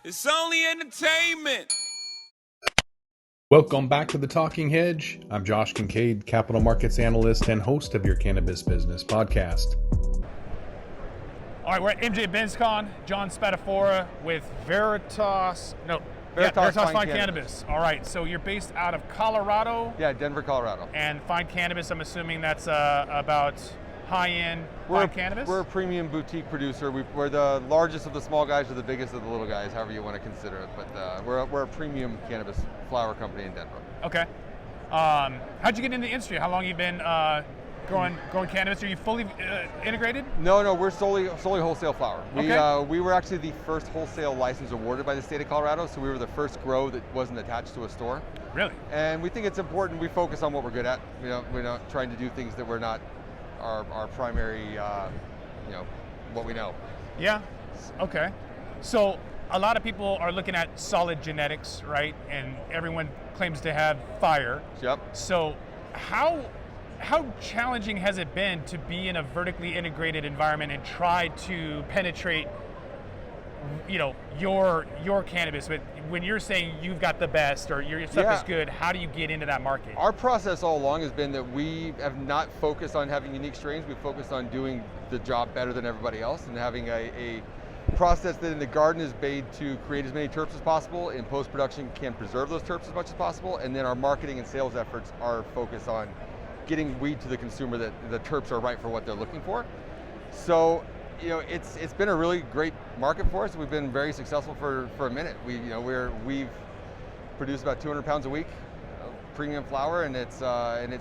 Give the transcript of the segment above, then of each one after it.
It's only entertainment. Welcome back to the Talking Hedge. I'm Josh Kincaid, capital markets analyst and host of your Cannabis Business Podcast. All right, we're at MJ BizCon, Jon Spadafora with Veritas Fine Cannabis. All right, so you're based out of Colorado? Yeah, Denver, Colorado. And Fine Cannabis, I'm assuming that's about high-end fine cannabis? We're a premium boutique producer. We're the largest of the small guys or the biggest of the little guys, however you want to consider it. But we're a premium cannabis flower company in Denver. Okay. How'd you get into the industry? How long have you been growing cannabis? Are you fully integrated? No, we're solely wholesale flower. Okay. We were actually the first wholesale license awarded by the state of Colorado, so we were the first grow that wasn't attached to a store. Really? And we think it's important we focus on what we're good at. We're not trying to do things that we're not our primary, what we know. Yeah, okay. So a lot of people are looking at solid genetics, right? And everyone claims to have fire. Yep. So how challenging has it been to be in a vertically integrated environment and try to penetrate, your cannabis? But when you're saying you've got the best or your stuff is good, how do you get into that market? Our process all along has been that we have not focused on having unique strains. We've focused on doing the job better than everybody else and having a process that in the garden is made to create as many terps as possible. In post-production can preserve those terps as much as possible. And then our marketing and sales efforts are focused on getting weed to the consumer that the terps are right for what they're looking for. So, it's been a really great market for us. We've been very successful for a minute. We've produced about 200 pounds a week of premium flower, and it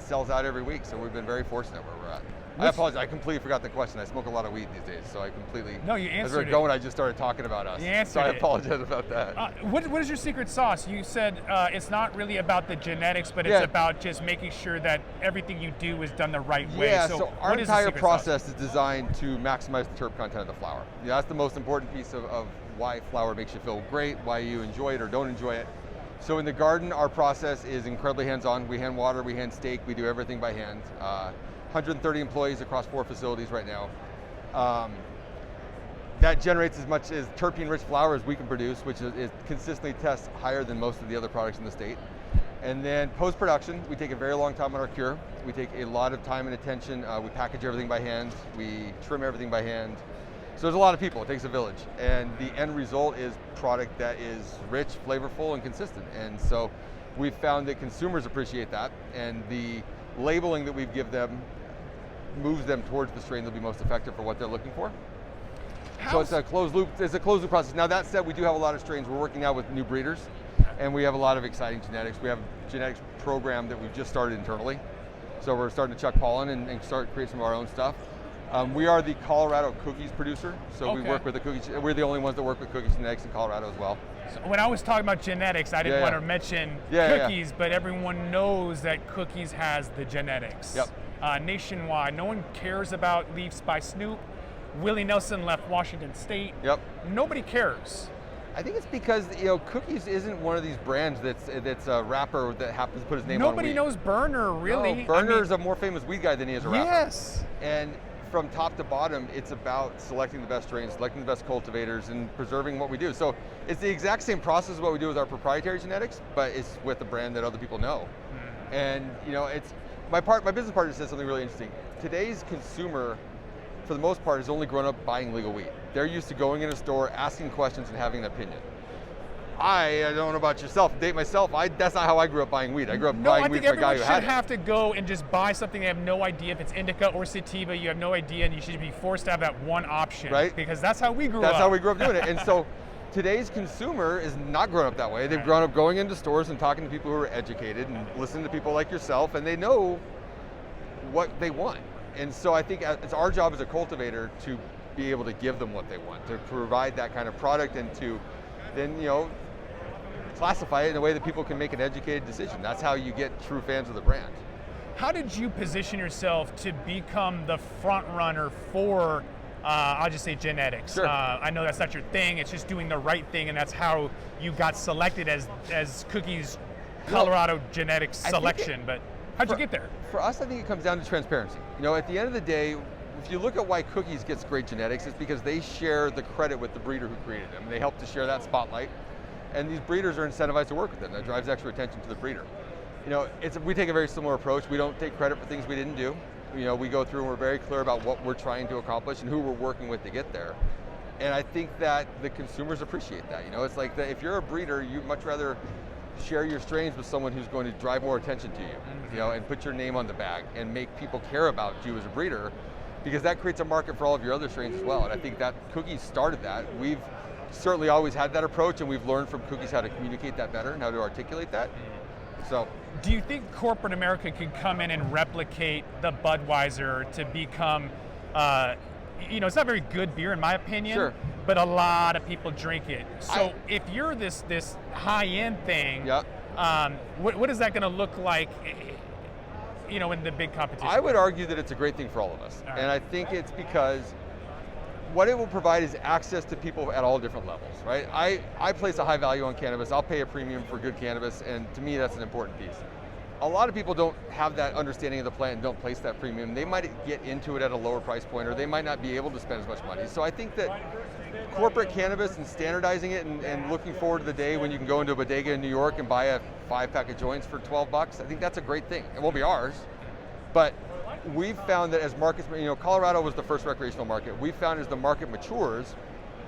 sells out every week. So we've been very fortunate where we're at. I apologize. I completely forgot the question. I smoke a lot of weed these days, so I completely. No, you answered as we're it. going, I just started talking about us. You answered so I it. apologize about that. What is your secret sauce? You said it's not really about the genetics, but it's about just making sure that everything you do is done the right way. Yeah, so our entire process sauce? is designed to maximize the terp content of the flower. That's the most important piece of why flower makes you feel great, why you enjoy it or don't enjoy it. So in the garden, our process is incredibly hands-on. We hand water, we hand stake, we do everything by hand. 130 employees across 4 facilities right now. That generates as much as terpene-rich flower as we can produce, which is consistently tests higher than most of the other products in the state. And then post-production, we take a very long time on our cure. We take a lot of time and attention. We package everything by hand. We trim everything by hand. So there's a lot of people, it takes a village. And the end result is product that is rich, flavorful, and consistent. And so we've found that consumers appreciate that, and the labeling that we give them moves them towards the strain that'll be most effective for what they're looking for. So it's a closed loop. It's a closed loop process. Now that said, we do have a lot of strains. We're working now with new breeders, and we have a lot of exciting genetics. We have a genetics program that we've just started internally. So we're starting to chuck pollen and start create some of our own stuff. We are the Colorado cookies producer, so we work with the cookies. We're the only ones that work with cookies genetics in Colorado as well. So when I was talking about genetics, I didn't want to mention cookies, but everyone knows that cookies has the genetics. Yep. Nationwide, no one cares about Leafs by Snoop. Willie Nelson left Washington State. Yep. Nobody cares. I think it's because Cookies isn't one of these brands that's a rapper that happens to put his name on weed. Nobody knows Burner, really. No, Burner's a more famous weed guy than he is a rapper. Yes. And from top to bottom, it's about selecting the best strains, selecting the best cultivators, and preserving what we do. So it's the exact same process of what we do with our proprietary genetics, but it's with a brand that other people know. And it's my business partner said something really interesting. Today's consumer, for the most part, has only grown up buying legal weed. They're used to going in a store, asking questions, and having an opinion. I don't know about yourself, date myself, that's not how I grew up buying weed. I grew up buying weed for a guy who had it. No, I think everyone should have to go and just buy something they have no idea if it's indica or sativa. You have no idea, and you should be forced to have that one option. Right. Because that's how we grew up. That's how we grew up doing it. And so today's consumer is not grown up that way. They've grown up going into stores and talking to people who are educated and listening to people like yourself, and they know what they want. And so I think it's our job as a cultivator to be able to give them what they want, to provide that kind of product, and to then, classify it in a way that people can make an educated decision. That's how you get true fans of the brand. How did you position yourself to become the front runner for, I'll just say genetics? Sure. I know that's not your thing, it's just doing the right thing, and that's how you got selected as Cookies Colorado genetics selection, but how'd you get there? For us, I think it comes down to transparency. At the end of the day, if you look at why Cookies gets great genetics, it's because they share the credit with the breeder who created them. They help to share that spotlight, and these breeders are incentivized to work with them. That drives extra attention to the breeder. We take a very similar approach. We don't take credit for things we didn't do. We go through and we're very clear about what we're trying to accomplish and who we're working with to get there. And I think that the consumers appreciate that. It's like if you're a breeder, you'd much rather share your strains with someone who's going to drive more attention to you, and put your name on the bag and make people care about you as a breeder, because that creates a market for all of your other strains as well. And I think that Cookies started that. We've certainly always had that approach, and we've learned from Cookies how to communicate that better and how to articulate that. So, do you think corporate America can come in and replicate the Budweiser to become, it's not very good beer in my opinion, sure, but a lot of people drink it. So if you're this high-end thing, yep. What is that going to look like, in the big competition? I would argue that it's a great thing for all of us. All right. And I think it's because what it will provide is access to people at all different levels, right? I place a high value on cannabis. I'll pay a premium for good cannabis, and to me, that's an important piece. A lot of people don't have that understanding of the plant and don't place that premium. They might get into it at a lower price point, or they might not be able to spend as much money. So I think that corporate cannabis and standardizing it and looking forward to the day when you can go into a bodega in New York and buy a 5-pack of joints for $12, I think that's a great thing. It won't be ours, but we've found that as markets, Colorado was the first recreational market. We've found as the market matures,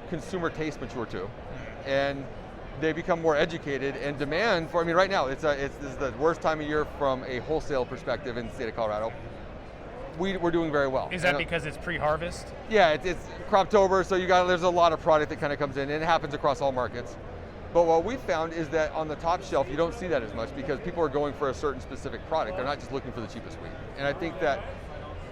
consumer tastes mature too. And they become more educated, and demand for, right now, this is the worst time of year from a wholesale perspective in the state of Colorado. We're doing very well. Is that because it's pre-harvest? Yeah, it's Croptober, so there's a lot of product that kind of comes in, and it happens across all markets. But what we've found is that on the top shelf, you don't see that as much because people are going for a certain specific product. They're not just looking for the cheapest weed. And I think that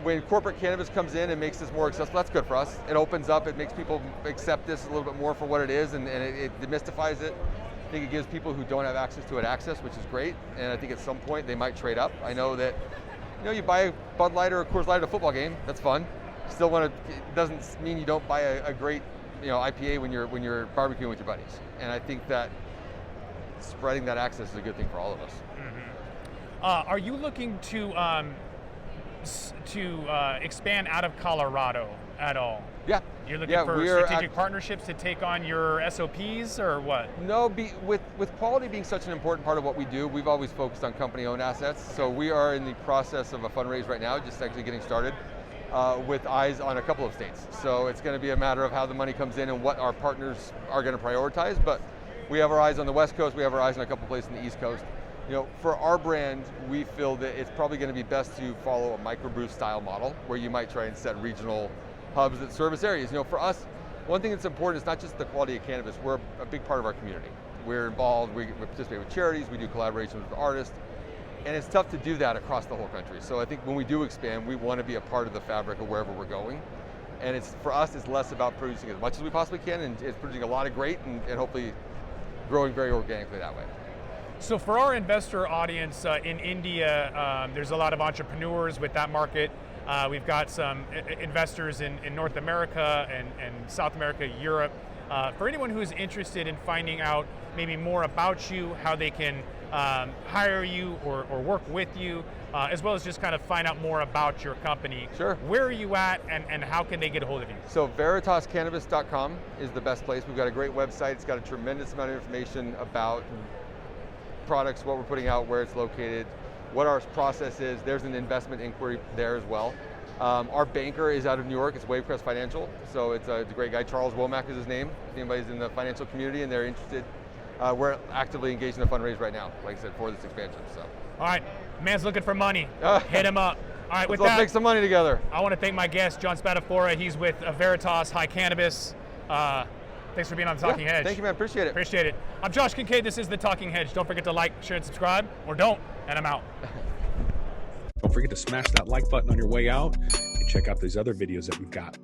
when corporate cannabis comes in and makes this more accessible, that's good for us. It opens up, it makes people accept this a little bit more for what it is, and it demystifies it. I think it gives people who don't have access to it access, which is great. And I think at some point they might trade up. I know that, you buy a Bud Light or a Coors Light at a football game, that's fun. Still it doesn't mean you don't buy a great, IPA when you're barbecuing with your buddies. And I think that spreading that access is a good thing for all of us. Mm-hmm. Are you looking to expand out of Colorado at all? Yeah. You're looking for strategic partnerships to take on your SOPs, or what? No, with quality being such an important part of what we do, we've always focused on company-owned assets. So we are in the process of a fundraise right now, just actually getting started, with eyes on a couple of states. So it's going to be a matter of how the money comes in and what our partners are going to prioritize, but we have our eyes on the West Coast, we have our eyes on a couple places in the East Coast. For our brand, we feel that it's probably going to be best to follow a microbrew style model where you might try and set regional hubs that service areas. For us, one thing that's important is not just the quality of cannabis, we're a big part of our community. We're involved, we participate with charities, we do collaborations with artists, and it's tough to do that across the whole country. So I think when we do expand, we want to be a part of the fabric of wherever we're going. And for us, it's less about producing as much as we possibly can, and it's producing a lot of great and hopefully growing very organically that way. So for our investor audience in India, there's a lot of entrepreneurs with that market. We've got some investors in North America and South America, Europe. For anyone who's interested in finding out maybe more about you, how they can hire you or work with you, as well as just kind of find out more about your company. Sure. Where are you at, and how can they get a hold of you? So veritascannabis.com is the best place. We've got a great website. It's got a tremendous amount of information about products, what we're putting out, where it's located, what our process is. There's an investment inquiry there as well. Our banker is out of New York. It's Wavecrest Financial. So it's a great guy. Charles Womack is his name. If anybody's in the financial community and they're interested, we're actively engaged in a fundraise right now, like I said, for this expansion. So. All right, man's looking for money. Hit him up. All right, let's make some money together. I want to thank my guest, Jon Spadafora. He's with Veritas Fine Cannabis. Thanks for being on The Talking Hedge. Thank you, man. Appreciate it. Appreciate it. I'm Josh Kincaid. This is The Talking Hedge. Don't forget to like, share, and subscribe, or don't, and I'm out. Don't forget to smash that like button on your way out and check out these other videos that we've got.